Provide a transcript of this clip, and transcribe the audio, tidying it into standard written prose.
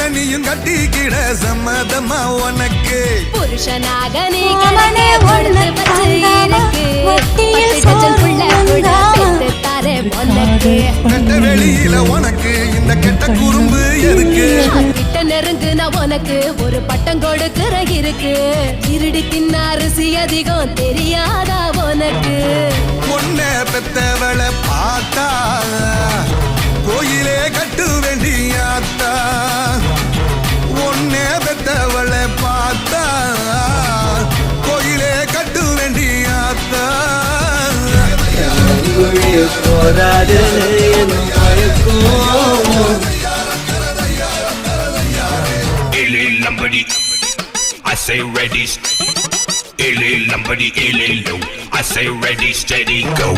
என்ன நீயும் கட்டிக்கிட சம்மதமா உனக்கு புருஷனாக நீ கணனே ஒழுந்து வச்சு இருக்கு பட்டு புள்ள கூட பெத்து தாரே உனக்கு கட்ட வெளியில உனக்கு இந்த கெட்ட குறும்பு எதுக்கு கிட்ட நெருங்குனா உனக்கு ஒரு பட்டம் கொடுக்கிற இருக்கு இருடி தின்ன அரிசி அதிகம் தெரியாதா உனக்கு பொண்ண பெத்தவளை பார்த்தா கோயிலே கட்டு வேண்டியாத்தா ஒன்னே பெத்தவளை பார்த்தா கோயிலே கட்டு வேண்டியாத்தா Lambadi, I say ready. Lambadi, I say ready, steady, go.